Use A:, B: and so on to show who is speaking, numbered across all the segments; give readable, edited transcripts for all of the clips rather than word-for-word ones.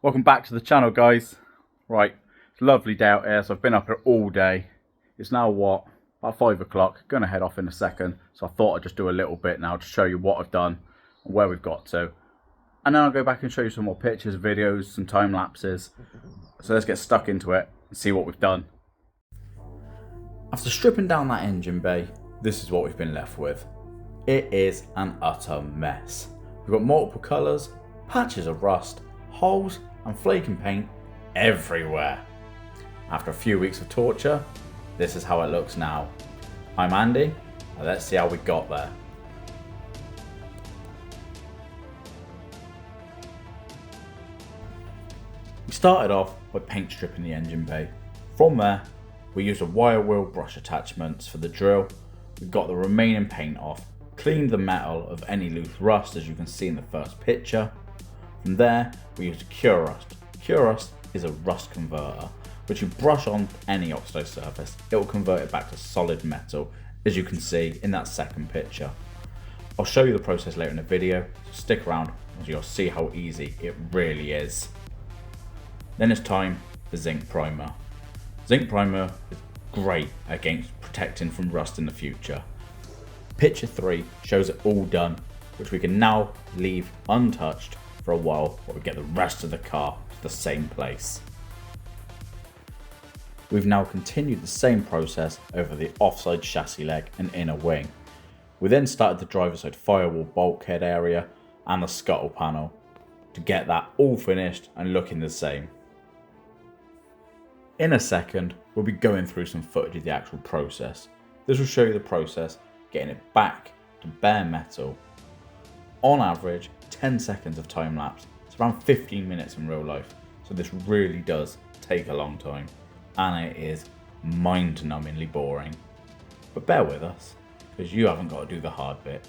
A: Welcome back to the channel, guys. Right, it's a lovely day out here, so I've been up here all day. It's now what? About 5 o'clock. Gonna head off in a second, so I thought I'd just do a little bit now to show you what I've done and where we've got to. And then I'll go back and show you some more pictures, videos, some time lapses. So let's get stuck into it and see what we've done. After stripping down that engine bay, this is what we've been left with. It is an utter mess. We've got multiple colours, patches of rust, holes and flaking paint everywhere. After a few weeks of torture, this is how it looks now. I'm Andy, and let's see how we got there. We started off by paint stripping the engine bay. From there, we used a wire wheel brush attachments for the drill. We got the remaining paint off, cleaned the metal of any loose rust as you can see in the first picture. From there, we used a cure rust. Cure rust is a rust converter, which you brush on any oxidized surface. It will convert it back to solid metal, as you can see in that second picture. I'll show you the process later in the video, so stick around and you'll see how easy it really is. Then it's time for zinc primer. Zinc primer is great against protecting from rust in the future. Picture 3 shows it all done, which we can now leave untouched for a while while we get the rest of the car to the same place. We've now continued the same process over the offside chassis leg and inner wing. We then started the driver's side firewall bulkhead area and the scuttle panel to get that all finished and looking the same. In a second, we'll be going through some footage of the actual process. This will show you the process, getting it back to bare metal. On average, 10 seconds of time lapse. It's around 15 minutes in real life, so this really does take a long time, and it is mind-numbingly boring. But bear with us, because you haven't got to do the hard bit.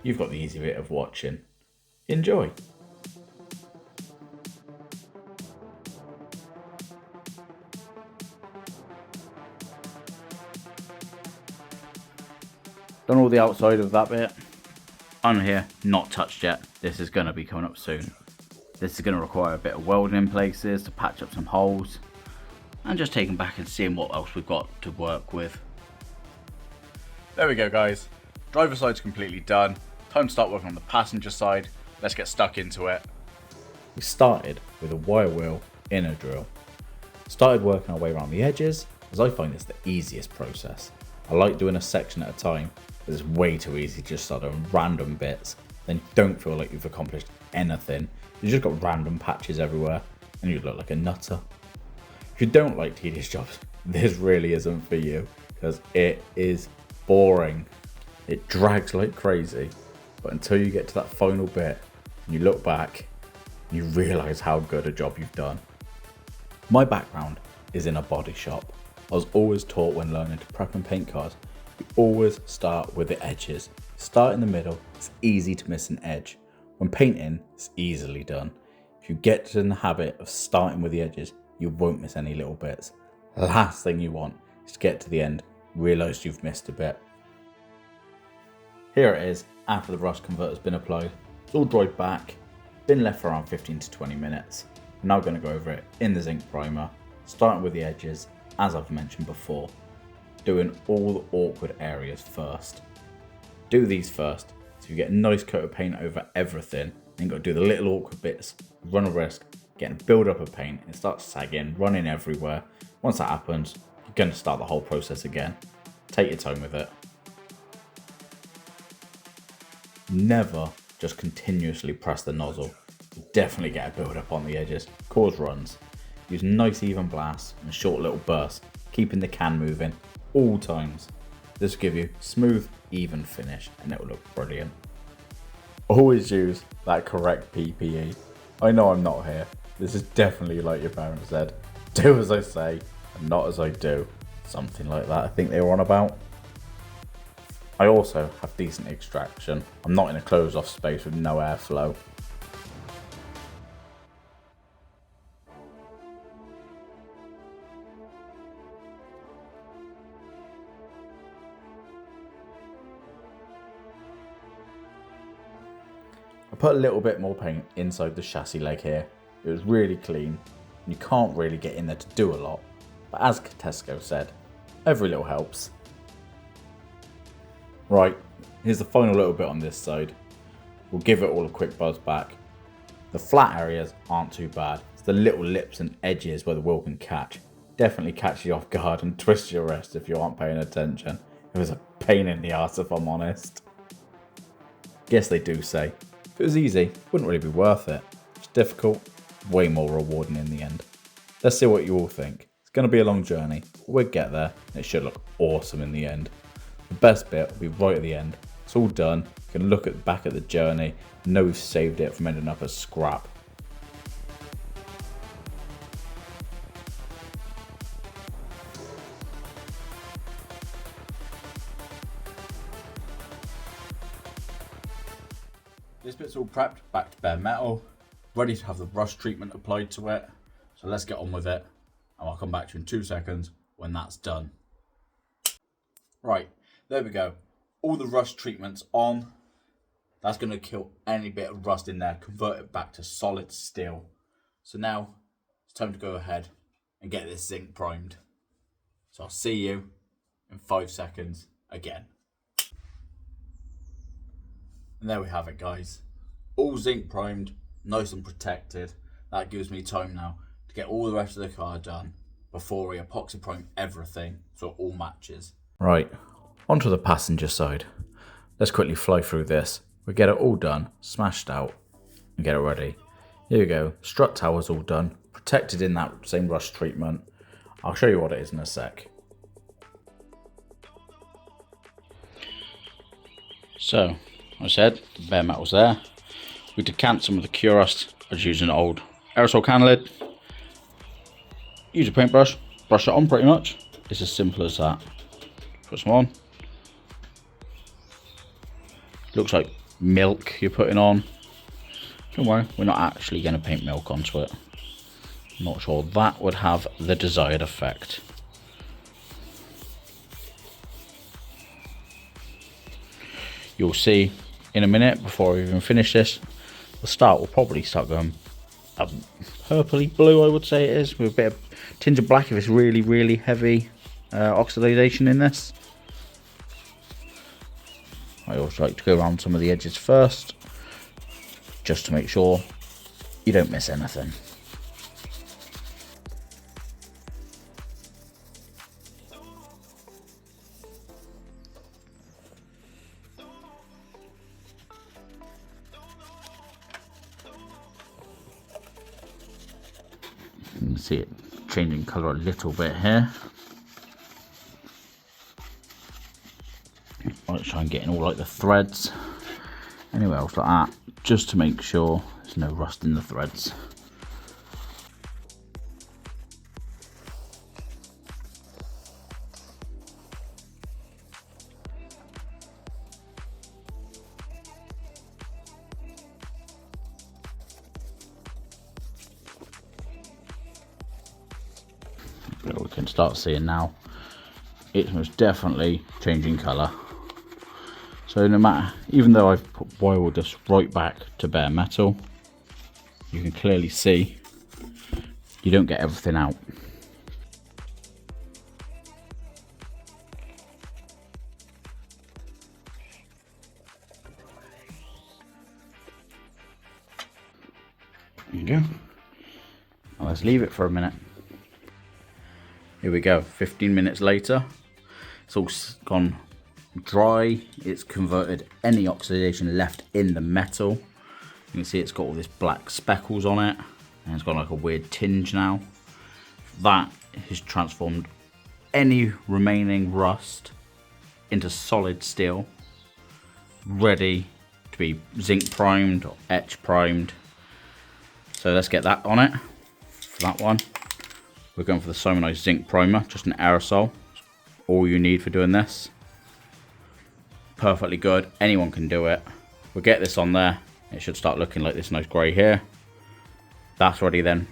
A: You've got the easy bit of watching. Enjoy! Done all the outside of that bit. On here, not touched yet. This is going to be coming up soon. This is going to require a bit of welding in places to patch up some holes, and just taking back and seeing what else we've got to work with. There we go, guys. Driver side's completely done. Time to start working on the passenger side. Let's get stuck into it. We started with a wire wheel inner drill. Started working our way around the edges, as I find this the easiest process. I like doing a section at a time, but it's way too easy to just start on random bits. Then you don't feel like you've accomplished anything. You've just got random patches everywhere and you look like a nutter. If you don't like tedious jobs, this really isn't for you, because it is boring. It drags like crazy, but until you get to that final bit and you look back, you realise how good a job you've done. My background is in a body shop. I was always taught when learning to prep and paint cars, you always start with the edges. Start in the middle, it's easy to miss an edge. When painting, it's easily done. If you get in the habit of starting with the edges, you won't miss any little bits. The last thing you want is to get to the end, realise you've missed a bit. Here it is, after the rust converter's been applied. It's all dried back, been left for around 15 to 20 minutes. I'm now going to go over it in the zinc primer, starting with the edges, as I've mentioned before, doing all the awkward areas first. Do these first, so you get a nice coat of paint over everything, and you've got to do the little awkward bits. You run a risk getting a build up of paint and it starts sagging, running everywhere. Once that happens, you're going to start the whole process again. Take your time with it. Never just continuously press the nozzle. You definitely get a build up on the edges, cause runs. Use nice even blasts and short little bursts, keeping the can moving all times. This will give you smooth, even finish and it will look brilliant. Always use that correct PPE. I know I'm not here. This is definitely like your parents said. Do as I say and not as I do. Something like that I think they were on about. I also have decent extraction. I'm not in a closed off space with no airflow. I put a little bit more paint inside the chassis leg here. It was really clean, and you can't really get in there to do a lot. But as Tesco said, every little helps. Right, here's the final little bit on this side. We'll give it all a quick buzz back. The flat areas aren't too bad. It's the little lips and edges where the wheel can catch. Definitely catch you off guard and twist your wrist if you aren't paying attention. It was a pain in the arse if I'm honest. Guess they do say, if it was easy, it wouldn't really be worth it. If it's difficult, way more rewarding in the end. Let's see what you all think. It's going to be a long journey, but we'll get there and it should look awesome in the end. The best bit will be right at the end. It's all done. You can look back at the journey and know we've saved it from ending up as scrap. This bit's all prepped, back to bare metal, ready to have the rust treatment applied to it. So let's get on with it, and I'll come back to you in 2 seconds when that's done. Right, there we go. All the rust treatment's on. That's going to kill any bit of rust in there, convert it back to solid steel. So now it's time to go ahead and get this zinc primed. So I'll see you in 5 seconds again. And there we have it, guys. All zinc primed, nice and protected. That gives me time now to get all the rest of the car done before we epoxy prime everything so it all matches. Right, onto the passenger side. Let's quickly fly through this. We'll get it all done, smashed out, and get it ready. Here we go, strut tower's all done, protected in that same rust treatment. I'll show you what it is in a sec. So, I said, the bare metal's there. We decant some of the cure rust. I was using an old aerosol can lid. Use a paintbrush, brush it on pretty much. It's as simple as that. Put some on. Looks like milk you're putting on. Don't worry, we're not actually going to paint milk onto it. I'm not sure that would have the desired effect. You'll see in a minute, before we even finish this, the start will probably start going purpley blue, I would say it is, with a bit of tinge of black if it's really, really heavy oxidation in this. I always like to go around some of the edges first, just to make sure you don't miss anything. You can see it changing colour a little bit here. Let's try and get in all like the threads, anywhere else like that, just to make sure there's no rust in the threads. We can start seeing now it's most definitely changing colour. So no matter, even though I've put boil just right back to bare metal, you can clearly see you don't get everything out. There you go. Now let's leave it for a minute. Here we go, 15 minutes later, it's all gone dry, it's converted any oxidation left in the metal. You can see it's got all this black speckles on it, and it's got like a weird tinge now. That has transformed any remaining rust into solid steel, ready to be zinc primed or etch primed. So let's get that on it. For that one, we're going for the Simonized Zinc Primer, just an aerosol. It's all you need for doing this. Perfectly good, anyone can do it. We'll get this on there. It should start looking like this nice grey here. That's ready then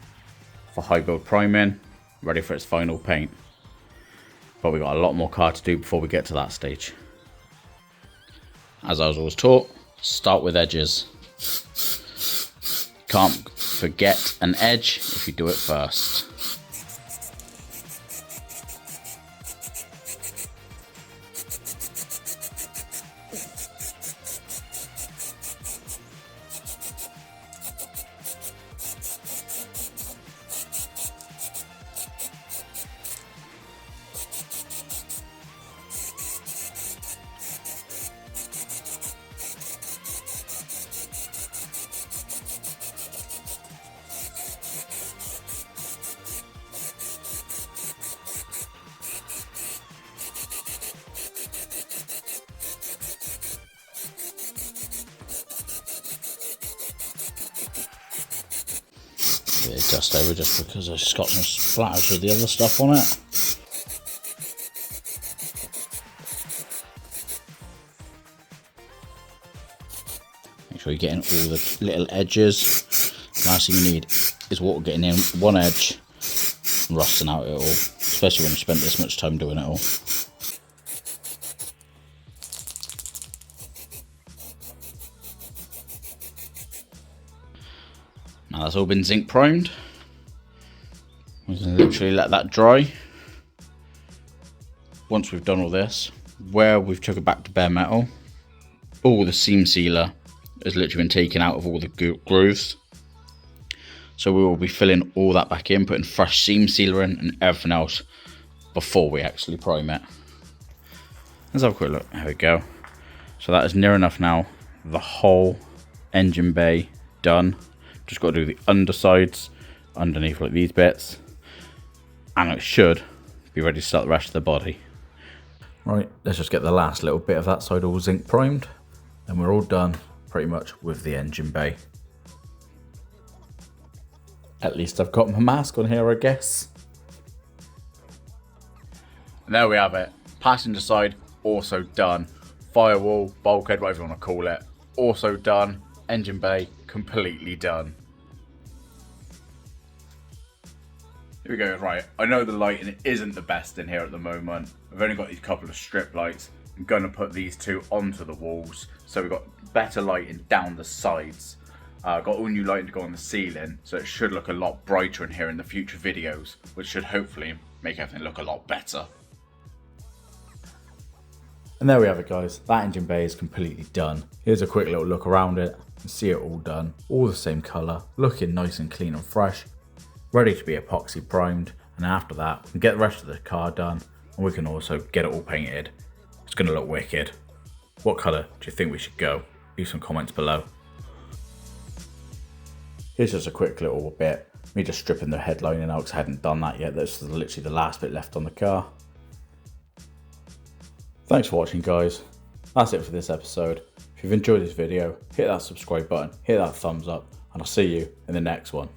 A: for high build priming, ready for its final paint. But we've got a lot more car to do before we get to that stage. As I was always taught, start with edges. Can't forget an edge if you do it first. Dust over just because I've just got some splatters with the other stuff on it. Make sure you're getting all the little edges. Last thing you need is water getting in one edge and rusting out it all, especially when you spent this much time doing it all. Now that's all been zinc primed. We can literally let that dry. Once we've done all this, where we've took it back to bare metal, all the seam sealer has literally been taken out of all the grooves. So we will be filling all that back in, putting fresh seam sealer in and everything else before we actually prime it. Let's have a quick look. There we go. So that is near enough now. The whole engine bay done. Just got to do the undersides underneath like these bits, and it should be ready to start the rest of the body. Right, let's just get the last little bit of that side all zinc primed, and we're all done pretty much with the engine bay. At least I've got my mask on here, I guess. And there we have it. Passenger side also done. Firewall, bulkhead, whatever you want to call it, also done. Engine bay completely done. Here we go. Right, I know the lighting isn't the best in here at the moment. I've only got these couple of strip lights. I'm going to put these two onto the walls, so we've got better lighting down the sides. Got all new lighting to go on the ceiling, so it should look a lot brighter in here in the future videos, which should hopefully make everything look a lot better. And there we have it, guys. That engine bay is completely done. Here's a quick little look around it. You can see it all done, all the same colour, looking nice and clean and fresh, ready to be epoxy primed. And after that, we can get the rest of the car done, and we can also get it all painted. It's going to look wicked. What colour do you think we should go? Leave some comments below. Here's just a quick little bit, me just stripping the headlining out because I hadn't done that yet. This is literally the last bit left on the car. Thanks for watching, guys. That's it for this episode. If you've enjoyed this video, hit that subscribe button, hit that thumbs up, and I'll see you in the next one.